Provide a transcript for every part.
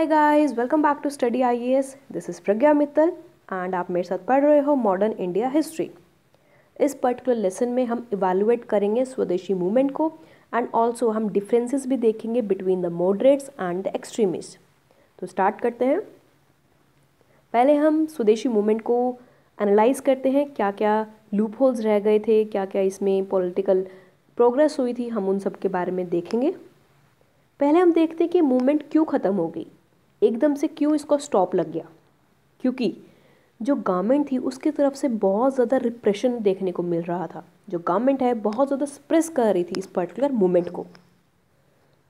Hi guys, welcome back to study IAS. This is Pragya Mittal and आप मेरे साथ पढ़ रहे हो मॉडर्न इंडिया हिस्ट्री। इस पर्टिकुलर लेसन में हम इवैल्यूएट करेंगे स्वदेशी मूवमेंट को एंड ऑल्सो हम डिफरेंसेस भी देखेंगे between the moderates and the extremist. तो स्टार्ट करते हैं। पहले हम स्वदेशी मूवमेंट को एनालाइज करते हैं, क्या क्या लूप होल्स रह गए थे, क्या क्या इसमें पॉलिटिकल प्रोग्रेस हुई थी, हम उन सब के बारे में देखेंगे। पहले हम देखते हैं कि मूवमेंट क्यों ख़त्म हो गई, एकदम से क्यों इसको स्टॉप लग गया। क्योंकि जो गवर्नमेंट थी उसकी तरफ से बहुत ज़्यादा रिप्रेशन देखने को मिल रहा था। जो गवर्नमेंट है बहुत ज़्यादा सप्रेस कर रही थी इस पर्टिकुलर मूवमेंट को।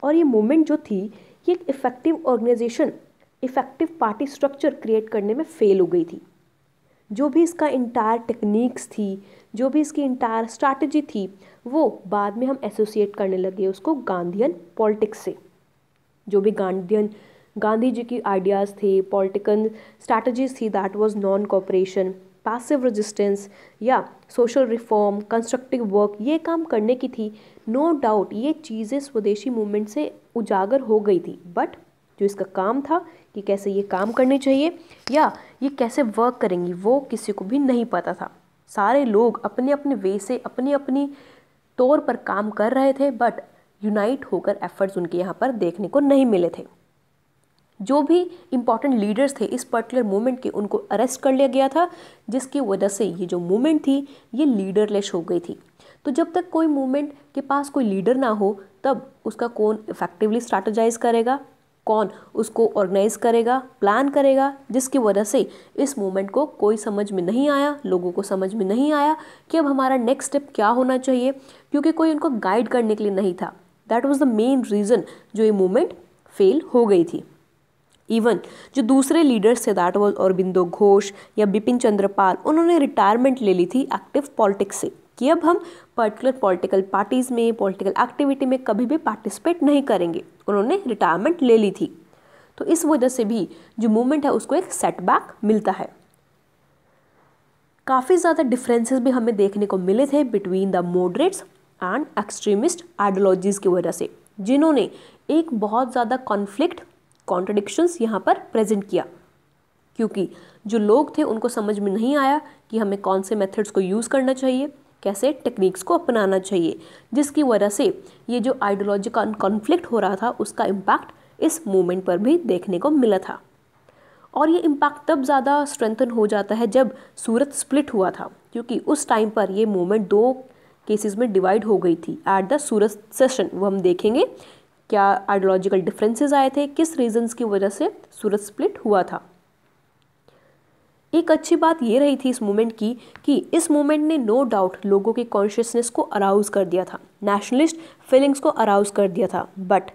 और ये मूवमेंट जो थी ये एक effective organisation, effective party structure create करने में फेल हो गई थी। जो भी इसका इंटायर टेक्निक्स थी, जो भी इसकी इंटायर स्ट्रैटेजी थी, वो बाद में हम एसोसिएट करने लगे उसको गांधीयन पॉलिटिक्स से। जो भी गांधी जी की आइडियाज़ थे, पॉलिटिकल स्ट्रैटेजीज थी, that was non cooperation, passive resistance या सोशल रिफॉर्म, कंस्ट्रक्टिव वर्क, ये काम करने की थी। नो डाउट ये चीज़ें स्वदेशी मूवमेंट से उजागर हो गई थी, बट जो इसका काम था कि कैसे ये काम करनी चाहिए या ये कैसे वर्क करेंगी वो किसी को भी नहीं पता था। सारे लोग अपने अपने वे से अपनी अपनी तौर पर काम कर रहे थे, बट यूनाइट होकर एफर्ट्स उनके यहाँ पर देखने को नहीं मिले थे। जो भी इम्पॉर्टेंट लीडर्स थे इस पर्टिकुलर मूवमेंट के, उनको अरेस्ट कर लिया गया था, जिसकी वजह से ये जो मूवमेंट थी ये लीडरलेस हो गई थी। तो जब तक कोई मूवमेंट के पास कोई लीडर ना हो तब उसका कौन इफेक्टिवली स्ट्रैटेजाइज करेगा, कौन उसको ऑर्गेनाइज करेगा, प्लान करेगा, जिसकी वजह से इस मूवमेंट को कोई समझ में नहीं आया, लोगों को समझ में नहीं आया कि अब हमारा नेक्स्ट स्टेप क्या होना चाहिए, क्योंकि कोई उनको गाइड करने के लिए नहीं था। That was the main reason जो ये मूवमेंट फेल हो गई थी। इवन जो दूसरे लीडर्स थे, दैट वाज अरबिंदो घोष या बिपिन चंद्र पाल, उन्होंने रिटायरमेंट ले ली थी एक्टिव पॉलिटिक्स से कि अब हम पर्टिकुलर पॉलिटिकल पार्टीज़ में, पॉलिटिकल एक्टिविटी में कभी भी पार्टिसिपेट नहीं करेंगे। उन्होंने रिटायरमेंट ले ली थी। तो इस वजह से भी जो मूवमेंट है उसको एक सेटबैक मिलता है। काफ़ी ज़्यादा डिफरेंसेस भी हमें देखने को मिले थे between the moderates and extremist ideologies की वजह से, जिन्होंने एक बहुत ज़्यादा कॉन्फ्लिक्ट, कॉन्ट्रडिक्शंस यहाँ पर प्रेजेंट किया। क्योंकि जो लोग थे उनको समझ में नहीं आया कि हमें कौन से मेथड्स को यूज़ करना चाहिए, कैसे टेक्निक्स को अपनाना चाहिए, जिसकी वजह से ये जो आइडियोलॉजी का कॉन्फ्लिक्ट हो रहा था उसका इम्पैक्ट इस मूवमेंट पर भी देखने को मिला था। और ये इम्पैक्ट तब ज़्यादा स्ट्रेंथन हो जाता है जब सूरत स्प्लिट हुआ था, क्योंकि उस टाइम पर ये मूवमेंट दो केसेस में डिवाइड हो गई थी एट द सूरत सेशन। वो हम देखेंगे क्या आइडियोलॉजिकल डिफरेंसेस आए थे, किस रीजंस की वजह से सूरत स्प्लिट हुआ था। एक अच्छी बात ये रही थी इस मूवमेंट की कि इस मूवमेंट ने नो डाउट लोगों के कॉन्शियसनेस को अराउज कर दिया था, नेशनलिस्ट फीलिंग्स को अराउज कर दिया था, बट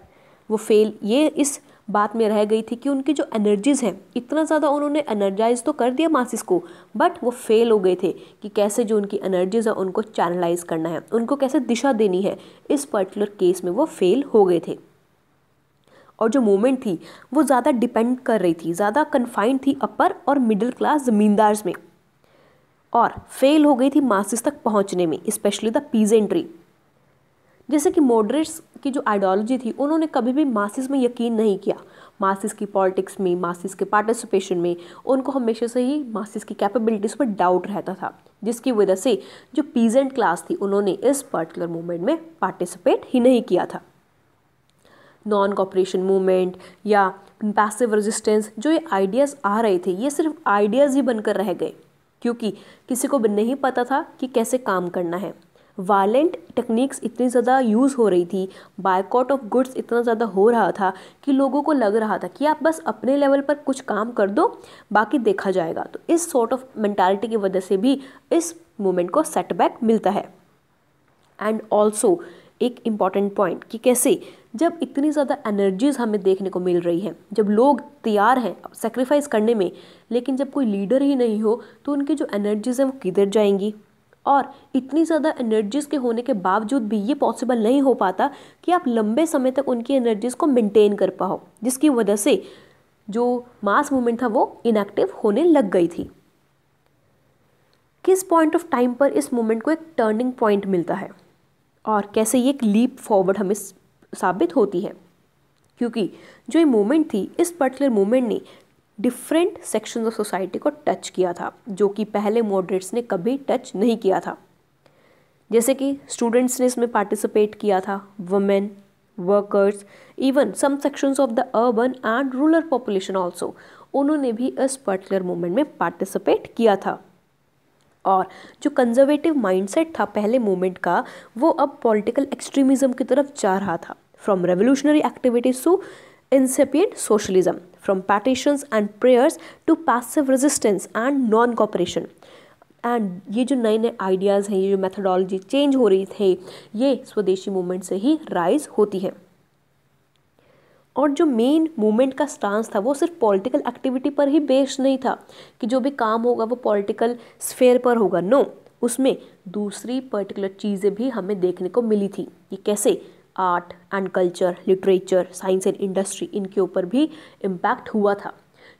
वो फेल ये इस बात में रह गई थी कि उनकी जो एनर्जीज़ हैं, इतना ज़्यादा उन्होंने एनर्जाइज तो कर दिया मासिस को, बट वो फेल हो गए थे कि कैसे जो उनकी एनर्जीज़ हैं उनको चैनलाइज करना है, उनको कैसे दिशा देनी है। इस पर्टिकुलर केस में वो फेल हो गए थे। और जो मूवमेंट थी वो ज़्यादा डिपेंड कर रही थी, ज़्यादा कन्फाइंड थी अपर और मिडिल क्लास ज़मींदार्स में, और फेल हो गई थी मासिस तक पहुंचने में, स्पेशली द पीजेंट्री। जैसे कि मॉडरेट्स की जो आइडियोलॉजी थी उन्होंने कभी भी मासिस में यकीन नहीं किया, मासिस की पॉलिटिक्स में, मासिस के पार्टिसिपेशन में, उनको हमेशा से ही मासिस की कैपेबिलिटीज़ पर डाउट रहता था, जिसकी वजह से जो पीजेंट क्लास थी उन्होंने इस पर्टिकुलर मूवमेंट में पार्टिसिपेट ही नहीं किया था। नॉन कॉपरेशन मूवमेंट या पैसिव रेजिस्टेंस, जो ये आइडियाज़ आ रहे थे ये सिर्फ आइडियाज़ ही बनकर रह गए, क्योंकि किसी को भी नहीं पता था कि कैसे काम करना है। वायलेंट टेक्निक्स इतनी ज़्यादा यूज़ हो रही थी, बायकॉट ऑफ गुड्स इतना ज़्यादा हो रहा था कि लोगों को लग रहा था कि आप बस अपने लेवल पर कुछ काम कर दो, बाकी देखा जाएगा। तो इस सॉर्ट ऑफ मेंटालिटी की वजह से भी इस मूवमेंट को सेटबैक मिलता है। एंड ऑल्सो एक इम्पॉर्टेंट पॉइंट कि कैसे जब इतनी ज़्यादा एनर्जीज़ हमें देखने को मिल रही हैं, जब लोग तैयार हैं सेक्रीफाइस करने में, लेकिन जब कोई लीडर ही नहीं हो तो उनकी जो एनर्जीज़ हैं वो किधर जाएंगी। और इतनी ज़्यादा एनर्जीज़ के होने के बावजूद भी ये पॉसिबल नहीं हो पाता कि आप लंबे समय तक उनकी एनर्जीज़ को मेंटेन कर पाओ, जिसकी वजह से जो मास मूवमेंट था वो इनएक्टिव होने लग गई थी। किस पॉइंट ऑफ टाइम पर इस मूवमेंट को एक टर्निंग पॉइंट मिलता है और कैसे ये एक लीप फॉरवर्ड हमें साबित होती है। क्योंकि जो ये मूवमेंट थी, इस पर्टिकुलर मूवमेंट ने डिफरेंट सेक्शंस ऑफ सोसाइटी को टच किया था, जो कि पहले मॉडरेट्स ने कभी टच नहीं किया था। जैसे कि स्टूडेंट्स ने इसमें पार्टिसिपेट किया था, women, workers, even some sections of the urban and rural population also, उन्होंने भी इस पर्टिकुलर मूवमेंट में पार्टिसिपेट किया था। और जो कंजर्वेटिव माइंडसेट था पहले मूवमेंट का, वो अब पॉलिटिकल एक्सट्रीमिज्म की तरफ जा रहा था। From revolutionary activities to incipient socialism, from petitions and prayers to passive resistance and non-cooperation. And ये जो नए नए आइडियाज़ हैं, ये जो मेथडोलॉजी चेंज हो रही थे, ये स्वदेशी मूवमेंट से ही राइज होती है। और जो मेन मूवमेंट का स्टांस था वो सिर्फ पॉलिटिकल एक्टिविटी पर ही बेस्ड नहीं था कि जो भी काम होगा वो पॉलिटिकल स्फेयर पर होगा। नो, उसमें दूसरी पर्टिकुलर चीज़ें भी हमें देखने को मिली थी। ये कैसे? Art and culture, literature, science and industry, इनके ऊपर भी इम्पैक्ट हुआ था।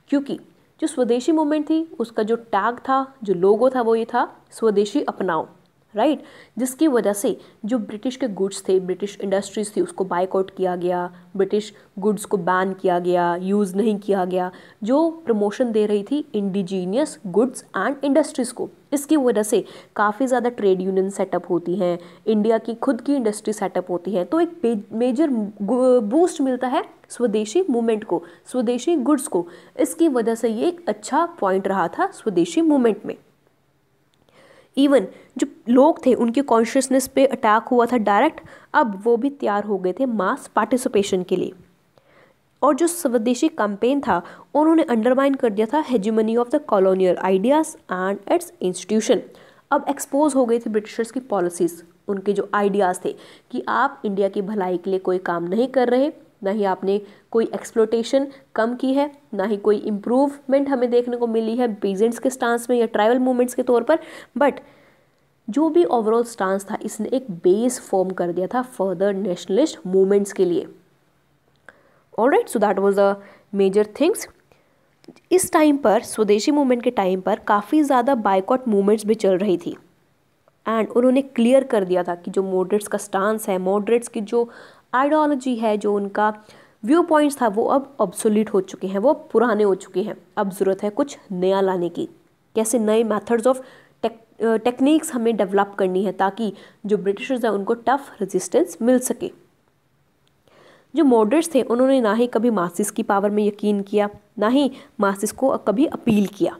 क्योंकि जो स्वदेशी मूवमेंट थी उसका जो टैग था, जो लोगो था, वो ये था, स्वदेशी अपनाओ, राइट। जिसकी वजह से जो ब्रिटिश के गुड्स थे, ब्रिटिश इंडस्ट्रीज थी, उसको बायकॉट किया गया, ब्रिटिश गुड्स को बैन किया गया, यूज़ नहीं किया गया, जो प्रमोशन दे रही थी इंडिजीनियस गुड्स एंड इंडस्ट्रीज़ को। इसकी वजह से काफ़ी ज़्यादा ट्रेड यूनियन सेटअप होती हैं, इंडिया की खुद की इंडस्ट्री सेटअप होती है, तो एक मेजर बूस्ट मिलता है स्वदेशी मूवमेंट को, स्वदेशी गुड्स को। इसकी वजह से ये एक अच्छा पॉइंट रहा था स्वदेशी मूवमेंट में। इवन जो लोग थे उनके कॉन्शियसनेस पे अटैक हुआ था डायरेक्ट, अब वो भी तैयार हो गए थे मास पार्टिसिपेशन के लिए। और जो स्वदेशी कैंपेन था उन्होंने अंडरमाइन कर दिया था hegemony of the colonial ideas and it's institution. अब एक्सपोज हो गई थी ब्रिटिशर्स की पॉलिसीज़, उनके जो आइडियाज़ थे कि आप इंडिया की भलाई के लिए कोई काम नहीं कर रहे, ना ही आपने कोई एक्सप्लोटेशन कम की है, ना ही कोई इम्प्रूवमेंट हमें देखने को मिली है पीजेंट्स के स्टांस में या ट्राइबल मूवमेंट्स के तौर पर। बट जो भी ओवरऑल स्टांस था, इसने एक बेस फॉर्म कर दिया था फर्दर नेशनलिस्ट मूवमेंट्स के लिए। Alright, so that was the major things. इस टाइम पर, स्वदेशी मूवमेंट के टाइम पर, काफ़ी ज़्यादा बायकॉट मूवमेंट्स भी चल रही थी एंड उन्होंने क्लियर कर दिया था कि जो मॉडरेट्स का स्टांस है, मॉडरेट्स की जो आइडियोलॉजी है, जो उनका व्यू पॉइंट्स था, वो अब ऑब्सोलीट हो चुके हैं, वो पुराने हो चुके हैं। अब ज़रूरत है कुछ नया लाने की। कैसे? नए मेथड्स ऑफ टेक्निक्स हमें डेवलप करनी है ताकि जो ब्रिटिशर्स हैं उनको टफ रेजिस्टेंस मिल सके। जो मॉडरेट्स थे उन्होंने ना ही कभी मासिस की पावर में यकीन किया, ना ही मासिस को कभी अपील किया।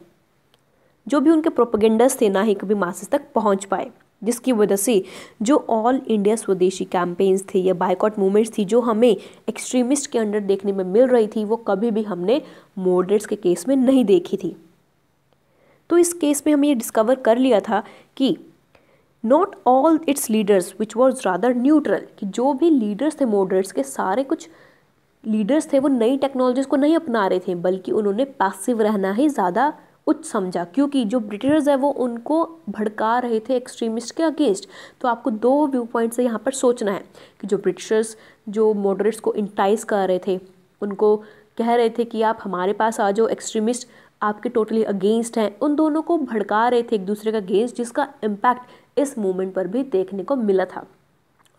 जो भी उनके प्रोपेगेंडस थे ना ही कभी मासिस तक पहुंच पाए, जिसकी वजह से जो ऑल इंडिया स्वदेशी कैंपेन्स थे या बायकॉट मूवमेंट्स थी जो हमें एक्सट्रीमिस्ट के अंडर देखने में मिल रही थी, वो कभी भी हमने मॉडरेट्स के केस में नहीं देखी थी। तो इस केस में हमें ये डिस्कवर कर लिया था कि not all it's leaders which was rather neutral, कि जो भी लीडर्स थे मॉडरेट्स के, सारे कुछ लीडर्स थे वो नई टेक्नोलॉजीज को नहीं अपना रहे थे, बल्कि उन्होंने पैसिव रहना ही ज़्यादा उच्च समझा, क्योंकि जो ब्रिटिशर्स है वो उनको भड़का रहे थे एक्सट्रीमिस्ट के अगेंस्ट। तो आपको दो व्यू पॉइंट से यहाँ पर सोचना है कि जो ब्रिटिशर्स जो मॉडरेट्स को इंटाइज कर रहे थे, उनको कह रहे थे कि आप हमारे पास आ जाओ, एक्सट्रीमिस्ट आपके टोटली अगेंस्ट हैं, उन दोनों को भड़का रहे थे एक दूसरे का अगेंस्ट, जिसका इम्पैक्ट इस मूवमेंट पर भी देखने को मिला था।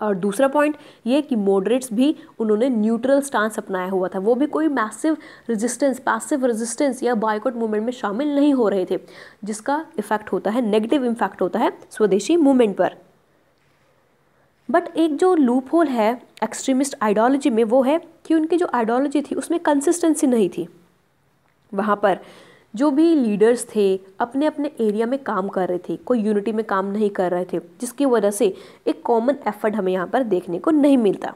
और दूसरा पॉइंट ये कि मॉडरेट्स भी उन्होंने न्यूट्रल स्टांस अपनाया हुआ था, वो भी कोई मैसिव रेजिस्टेंस, पैसिव रेजिस्टेंस या बॉयकॉट मूवमेंट में शामिल नहीं हो रहे थे, जिसका इफेक्ट होता है, नेगेटिव इम्पैक्ट होता है स्वदेशी मूवमेंट पर। बट एक जो लूप होल है एक्सट्रीमिस्ट आइडियोलॉजी में, वो है कि उनकी जो आइडियोलॉजी थी उसमें कंसिस्टेंसी नहीं थी। वहाँ पर जो भी लीडर्स थे अपने अपने एरिया में काम कर रहे थे, कोई यूनिटी में काम नहीं कर रहे थे, जिसकी वजह से एक कॉमन एफर्ट हमें यहाँ पर देखने को नहीं मिलता।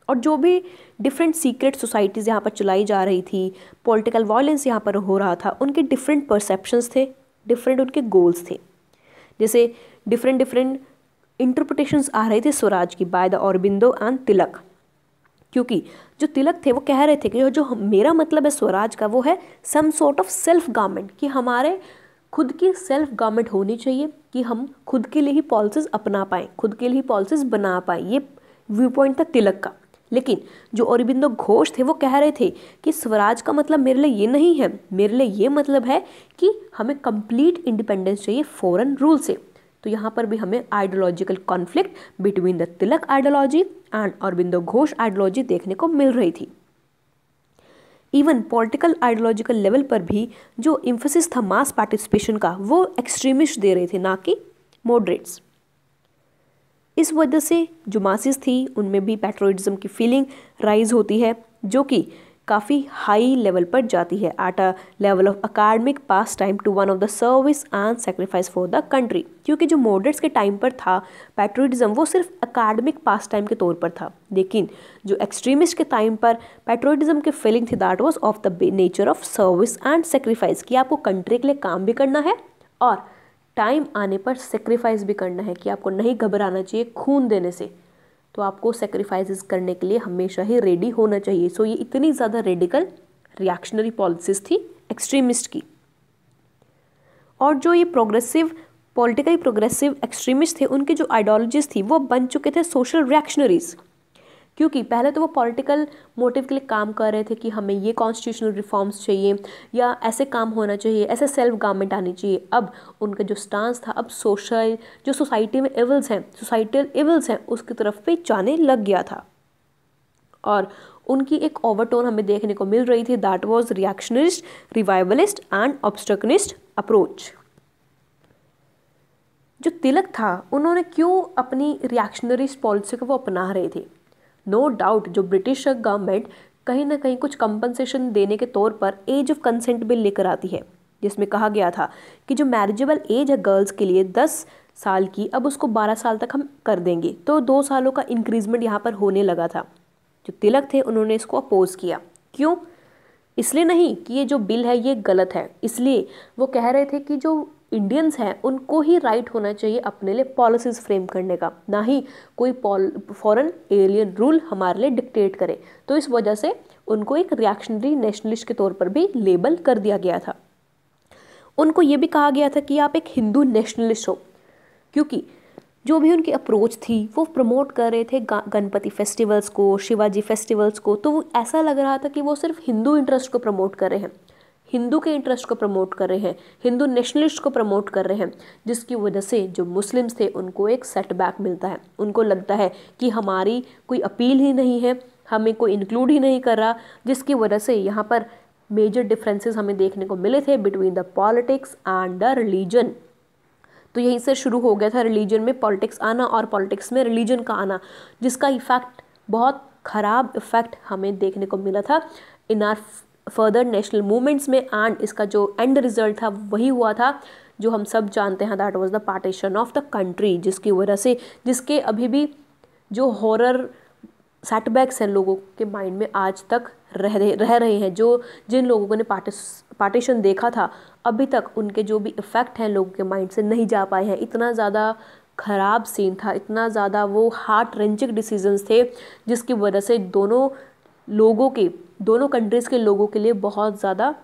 और जो भी डिफरेंट सीक्रेट सोसाइटीज़ यहाँ पर चलाई जा रही थी, पॉलिटिकल वायलेंस यहाँ पर हो रहा था, उनके डिफरेंट परसेप्शंस थे, डिफरेंट उनके गोल्स थे। जैसे डिफरेंट इंटरप्रिटेशंस आ रहे थे स्वराज की बाय द औरबिंदो एंड तिलक, क्योंकि जो तिलक थे वो कह रहे थे कि जो मेरा मतलब है स्वराज का, वो है some sort of self government, कि हमारे खुद की सेल्फ गवर्नमेंट होनी चाहिए, कि हम खुद के लिए ही पॉलिसीज़ अपना पाएँ, खुद के लिए ही पॉलिसीज़ बना पाएँ। ये व्यू पॉइंट था तिलक का। लेकिन जो औरबिंदो घोष थे वो कह रहे थे कि स्वराज का मतलब मेरे लिए ये नहीं है, मेरे लिए ये मतलब है कि हमें कंप्लीट इंडिपेंडेंस चाहिए फॉरेन रूल से। तो यहाँ पर भी हमें ideological conflict between the Tilak ideology and Aurobindo Ghosh ideology देखने को मिल रही थी। इवन पॉलिटिकल आइडियोलॉजिकल लेवल पर भी जो इम्फोसिस था मास पार्टिसिपेशन का, वो एक्सट्रीमिस्ट दे रहे थे, ना कि मॉडरेट्स। इस वजह से जो मासेस थी उनमें भी पैट्रियोटिज्म की फीलिंग राइज होती है, जो कि काफ़ी हाई लेवल पर जाती है, at a level of academic pass time to one of the service and sacrifice for the country. क्योंकि जो मॉडरेट्स के टाइम पर था पैट्रियोटिज्म, वो सिर्फ अकेडमिक पास टाइम के तौर पर था, लेकिन जो एक्सट्रीमिस्ट के टाइम पर पैट्रियोटिज्म की फीलिंग थी that was of the nature of service and sacrifice, कि आपको कंट्री के लिए काम भी करना है और टाइम आने पर सेक्रीफाइस भी करना है, कि आपको नहीं घबराना चाहिए खून देने से, तो आपको सेक्रीफाइसेस करने के लिए हमेशा ही रेडी होना चाहिए। सो ये इतनी ज़्यादा रेडिकल रिएक्शनरी पॉलिसीज थी एक्सट्रीमिस्ट की। और जो ये प्रोग्रेसिव पॉलिटिकली प्रोग्रेसिव एक्सट्रीमिस्ट थे, उनके जो आइडियोलॉजीज थी वो बन चुके थे सोशल रिएक्शनरीज, क्योंकि पहले तो वो पॉलिटिकल मोटिव के लिए काम कर रहे थे कि हमें ये कॉन्स्टिट्यूशनल रिफॉर्म्स चाहिए या ऐसे काम होना चाहिए, ऐसे सेल्फ गवर्नमेंट आनी चाहिए। अब उनका जो स्टांस था, अब सोशल जो सोसाइटी में इविल्स हैं, सोसाइटल इविल्स हैं, उसकी तरफ पे जाने लग गया था। और उनकी एक ओवरटोन हमें देखने को मिल रही थी, that was reactionist, revivalist and obstructionist approach. जो तिलक था, उन्होंने क्यों अपनी रिएक्शनरिस्ट पॉलिसी को वो अपना रहे थे? नो डाउट जो ब्रिटिश गवर्नमेंट कहीं ना कहीं कुछ कंपनसेशन देने के तौर पर एज ऑफ कंसेंट बिल लेकर आती है, जिसमें कहा गया था कि जो मैरिजेबल एज है गर्ल्स के लिए 10 साल की, अब उसको 12 साल तक हम कर देंगे, तो 2 सालों का इंक्रीजमेंट यहाँ पर होने लगा था। जो तिलक थे उन्होंने इसको अपोज किया। क्यों? इसलिए नहीं कि ये जो बिल है ये गलत है, इसलिए वो कह रहे थे कि जो इंडियंस हैं उनको ही राइट होना चाहिए अपने लिए पॉलिसीज फ्रेम करने का, ना ही कोई फॉरेन एलियन रूल हमारे लिए डिक्टेट करे। तो इस वजह से उनको एक रिएक्शनरी नेशनलिस्ट के तौर पर भी लेबल कर दिया गया था। उनको ये भी कहा गया था कि आप एक हिंदू नेशनलिस्ट हो, क्योंकि जो भी उनकी अप्रोच थी वो प्रमोट कर रहे थे गणपति फेस्टिवल्स को, शिवाजी फेस्टिवल्स को, तो वो ऐसा लग रहा था कि वो सिर्फ हिंदू इंटरेस्ट को प्रमोट कर रहे हैं, हिंदू के इंटरेस्ट को प्रमोट कर रहे हैं, हिंदू नेशनलिस्ट को प्रमोट कर रहे हैं, जिसकी वजह से जो मुस्लिम्स थे उनको एक सेटबैक मिलता है। उनको लगता है कि हमारी कोई अपील ही नहीं है, हमें कोई इंक्लूड ही नहीं कर रहा, जिसकी वजह से यहाँ पर मेजर डिफरेंसेस हमें देखने को मिले थे between the politics and the religion. तो यहीं से शुरू हो गया था रिलीजन में पॉलिटिक्स आना और पॉलिटिक्स में रिलीजन का आना, जिसका इफेक्ट, बहुत ख़राब इफेक्ट हमें देखने को मिला था इन आर फर्दर नेशनल मूवमेंट्स में। एंड इसका जो एंड रिजल्ट था वही हुआ था जो हम सब जानते हैं, that was the partition of the country, जिसकी वजह से, जिसके अभी भी जो हॉरर सेटबैक्स हैं लोगों के माइंड में आज तक रह रहे हैं। जो जिन लोगों ने पार्टीशन देखा था, अभी तक उनके जो भी इफ़ेक्ट हैं लोगों के माइंड से नहीं जा पाए हैं। इतना ज़्यादा ख़राब सीन था, इतना ज़्यादा वो हार्ट रेंचिंग डिसीजंस थे, जिसकी वजह से दोनों कंट्रीज़ के लोगों के लिए बहुत ज़्यादा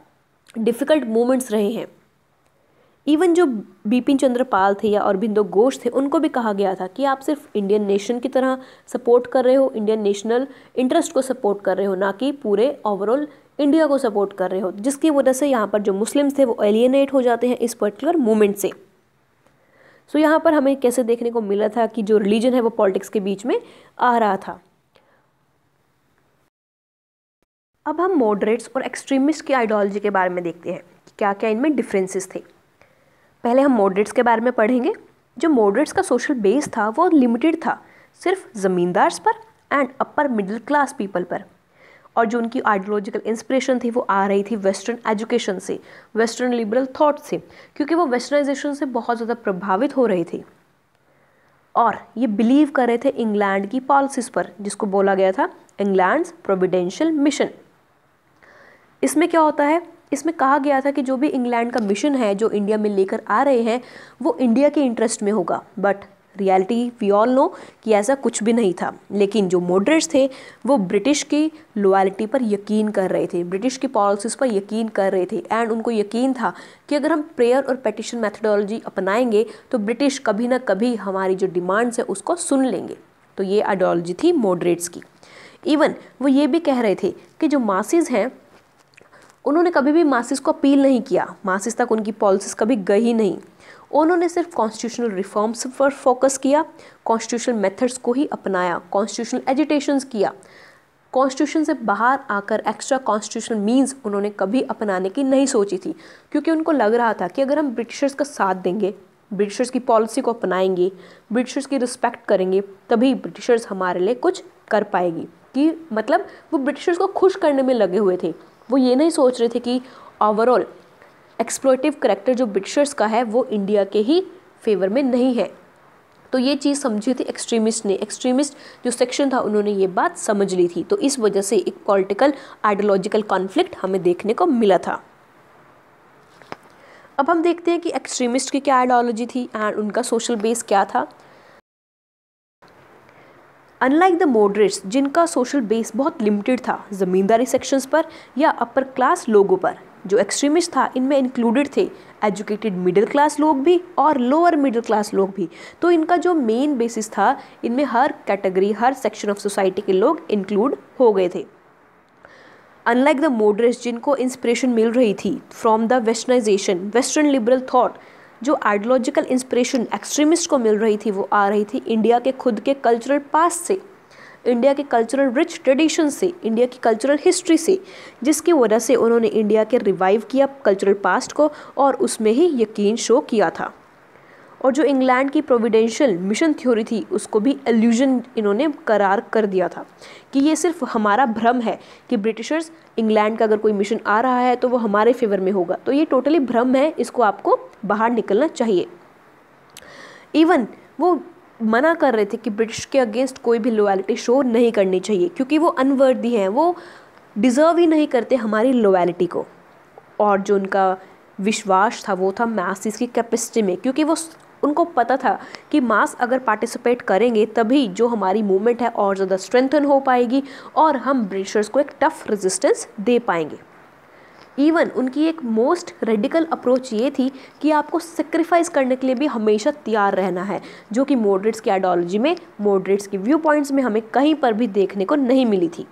डिफ़िकल्ट मोमेंट्स रहे हैं। इवन जो बिपिन चंद्र पाल थे या अरबिंदो घोष थे, उनको भी कहा गया था कि आप सिर्फ इंडियन नेशन की तरह सपोर्ट कर रहे हो, इंडियन नेशनल इंटरेस्ट को सपोर्ट कर रहे हो, ना कि पूरे ओवरऑल इंडिया को सपोर्ट कर रहे हो, जिसकी वजह से यहाँ पर जो मुस्लिम्स थे वो एलियनेट हो जाते हैं इस पर्टिकुलर मूवमेंट से। सो यहाँ पर हमें कैसे देखने को मिला था कि जो रिलीजन है वो पॉलिटिक्स के बीच में आ रहा था। अब हम मॉडरेट्स और एक्सट्रीमिस्ट की आइडियोलॉजी के बारे में देखते हैं कि क्या क्या इनमें डिफरेंसेस थे। पहले हम मॉडरेट्स के बारे में पढ़ेंगे। जो मॉडरेट्स का सोशल बेस था वो लिमिटेड था सिर्फ ज़मींदार्स पर and upper middle class people पर, और जो उनकी आइडियोलॉजिकल इंस्पिरेशन थी वो आ रही थी वेस्टर्न एजुकेशन से, वेस्टर्न लिबरल थॉट से, क्योंकि वो वेस्टर्नाइजेशन से बहुत ज़्यादा प्रभावित हो रहे थे और ये बिलीव कर रहे थे इंग्लैंड की पॉलिसीज़ पर, जिसको बोला गया था इंग्लैंड्स प्रोविडेंशियल मिशन। इसमें क्या होता है, इसमें कहा गया था कि जो भी इंग्लैंड का मिशन है जो इंडिया में लेकर आ रहे हैं वो इंडिया के इंटरेस्ट में होगा, but reality we all know कि ऐसा कुछ भी नहीं था। लेकिन जो मॉडरेट्स थे वो ब्रिटिश की लॉयल्टी पर यकीन कर रहे थे, ब्रिटिश की पॉलिसीज़ पर यकीन कर रहे थे, एंड उनको यकीन था कि अगर हम प्रेयर और पेटिशन मैथडोलॉजी अपनाएंगे तो ब्रिटिश कभी ना कभी हमारी जो डिमांड्स है उसको सुन लेंगे। तो ये आइडियोलॉजी थी मॉडरेट्स की। इवन वो ये भी कह रहे थे कि जो मासेस हैं उन्होंने कभी भी मासेस को अपील नहीं किया, मासेस तक उनकी पॉलिसीज कभी गई नहीं, उन्होंने सिर्फ कॉन्स्टिट्यूशनल रिफॉर्म्स पर फोकस किया, कॉन्स्टिट्यूशनल मेथड्स को ही अपनाया, कॉन्स्टिट्यूशनल एजिटेशंस किया, कॉन्स्टिट्यूशन से बाहर आकर एक्स्ट्रा कॉन्स्टिट्यूशनल मीन्स उन्होंने कभी अपनाने की नहीं सोची थी, क्योंकि उनको लग रहा था कि अगर हम ब्रिटिशर्स का साथ देंगे, ब्रिटिशर्स की पॉलिसी को अपनाएंगे, ब्रिटिशर्स की रिस्पेक्ट करेंगे, तभी ब्रिटिशर्स हमारे लिए कुछ कर पाएगी। कि मतलब वो ब्रिटिशर्स को खुश करने में लगे हुए थे, वो ये नहीं सोच रहे थे कि ओवरऑल एक्सप्लॉइटिव करैक्टर जो ब्रिटिशर्स का है वो इंडिया के ही फेवर में नहीं है। तो ये चीज़ समझी थी एक्सट्रीमिस्ट ने, एक्सट्रीमिस्ट जो सेक्शन था उन्होंने ये बात समझ ली थी। तो इस वजह से एक पॉलिटिकल आइडियोलॉजिकल कॉन्फ्लिक्ट हमें देखने को मिला था। अब हम देखते हैं कि एक्सट्रीमिस्ट की क्या आइडियोलॉजी थी एंड उनका सोशल बेस क्या था। अनलाइक द मॉडरेट्स जिनका सोशल बेस बहुत लिमिटेड था ज़मींदारी सेक्शंस पर या अपर क्लास लोगों पर, जो एक्सट्रीमिस्ट था इनमें इंक्लूडेड थे एजुकेटेड मिडिल क्लास लोग भी और लोअर मिडिल क्लास लोग भी। तो इनका जो मेन बेसिस था, इनमें हर कैटेगरी, हर सेक्शन ऑफ सोसाइटी के लोग इंक्लूड हो गए थे। अनलाइक द मॉडरेट्स जिनको इंस्पिरेशन मिल रही थी from the westernization, western liberal thought, जो आइडियोलॉजिकल इंस्पिरेशन एक्सट्रीमिस्ट को मिल रही थी वो आ रही थी इंडिया के खुद के कल्चरल पास्ट से, इंडिया के कल्चरल रिच ट्रेडिशन से, इंडिया की कल्चरल हिस्ट्री से, जिसकी वजह से उन्होंने इंडिया के रिवाइव किया कल्चरल पास्ट को और उसमें ही यकीन शो किया था। और जो इंग्लैंड की प्रोविडेंशियल मिशन थ्योरी थी उसको भी एल्यूजन इन्होंने करार कर दिया था कि ये सिर्फ हमारा भ्रम है कि ब्रिटिशर्स इंग्लैंड का अगर कोई मिशन आ रहा है तो वो हमारे फेवर में होगा, तो ये टोटली भ्रम है, इसको आपको बाहर निकलना चाहिए। इवन वो मना कर रहे थे कि ब्रिटिश के अगेंस्ट कोई भी लॉयल्टी शो नहीं करनी चाहिए क्योंकि वो अनवर्दी हैं, वो डिज़र्व ही नहीं करते हमारी लॉयल्टी को। और जो उनका विश्वास था वो था मासेस की कैपेसिटी में, क्योंकि वो उनको पता था कि मास अगर पार्टिसिपेट करेंगे तभी जो हमारी मूवमेंट है और ज़्यादा स्ट्रेंथन हो पाएगी और हम ब्रिटिशर्स को एक टफ रेजिस्टेंस दे पाएंगे। इवन उनकी एक मोस्ट रेडिकल अप्रोच ये थी कि आपको सेक्रीफाइस करने के लिए भी हमेशा तैयार रहना है, जो कि मॉडरेट्स की आइडियोलॉजी में, मॉडरेट्स की व्यू पॉइंट्स में हमें कहीं पर भी देखने को नहीं मिली थी।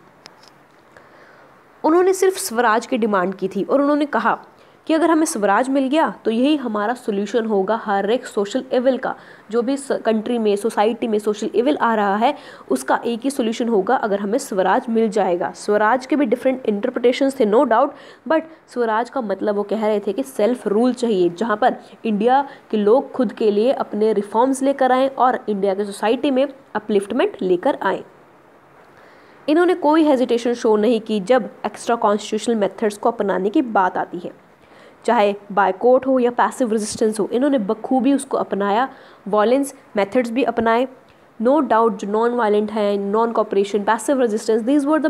उन्होंने सिर्फ स्वराज की डिमांड की थी और उन्होंने कहा कि अगर हमें स्वराज मिल गया तो यही हमारा सोल्यूशन होगा हर एक सोशल इविल का। जो भी कंट्री में, सोसाइटी में सोशल इविल आ रहा है उसका एक ही सोल्यूशन होगा अगर हमें स्वराज मिल जाएगा। स्वराज के भी डिफरेंट इंटरप्रिटेशंस थे नो डाउट, बट स्वराज का मतलब वो कह रहे थे कि सेल्फ रूल चाहिए, जहाँ पर इंडिया के लोग खुद के लिए अपने रिफॉर्म्स लेकर आएँ और इंडिया के सोसाइटी में अपलिफ्टमेंट लेकर आएँ। इन्होंने कोई हेजिटेशन शो नहीं की जब एक्स्ट्रा कॉन्स्टिट्यूशनल मेथड्स को अपनाने की बात आती है, चाहे बायकॉट हो या पैसिव रेजिस्टेंस हो, इन्होंने बखूबी उसको अपनाया। वॉयलेंस मेथड्स भी अपनाए, नो डाउट जो नॉन वायलेंट है, non cooperation, passive resistance, these were the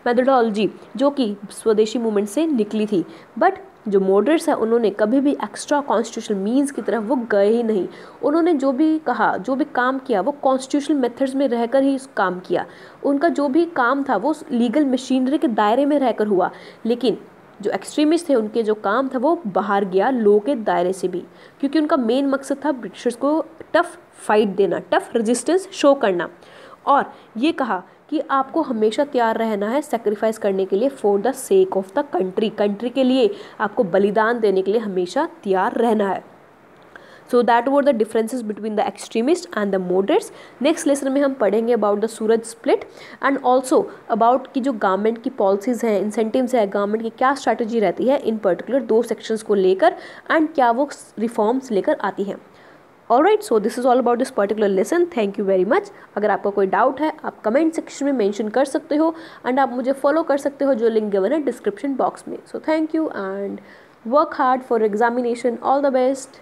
methodology जो कि स्वदेशी मूवमेंट से निकली थी। बट जो मॉडरेट्स हैं उन्होंने कभी भी एक्स्ट्रा कॉन्स्टिट्यूशनल मीन्स की तरफ वो गए ही नहीं। उन्होंने जो भी कहा, जो भी काम किया वो कॉन्स्टिट्यूशनल मेथड्स में रहकर ही काम किया। उनका जो भी काम था वो लीगल मशीनरी के दायरे में रहकर हुआ। लेकिन जो एक्सट्रीमिस्ट थे उनके जो काम था वो बाहर गया लॉ के दायरे से भी, क्योंकि उनका मेन मकसद था ब्रिटिशर्स को टफ फाइट देना, टफ रेजिस्टेंस शो करना। और ये कहा कि आपको हमेशा तैयार रहना है सेक्रीफाइस करने के लिए for the sake of the country, country के लिए आपको बलिदान देने के लिए हमेशा तैयार रहना है। So that were the differences between the extremists and the moderates. Next lesson में हम पढ़ेंगे about the Suraj split and also about कि जो गवर्नमेंट की पॉलिसीज़ हैं, इंसेंटिव्स है, गवर्नमेंट की क्या स्ट्रैटेजी रहती है इन पर्टिकुलर दो सेक्शंस को लेकर एंड क्या वो रिफॉर्म्स लेकर आती हैं। Alright, so this is all about this particular lesson. Thank you very much. अगर आपका कोई डाउट है आप कमेंट सेक्शन में मेंशन कर सकते हो एंड आप मुझे फॉलो कर सकते हो जो लिंक गिवन है डिस्क्रिप्शन बॉक्स में। So thank you and work hard for examination. All the best.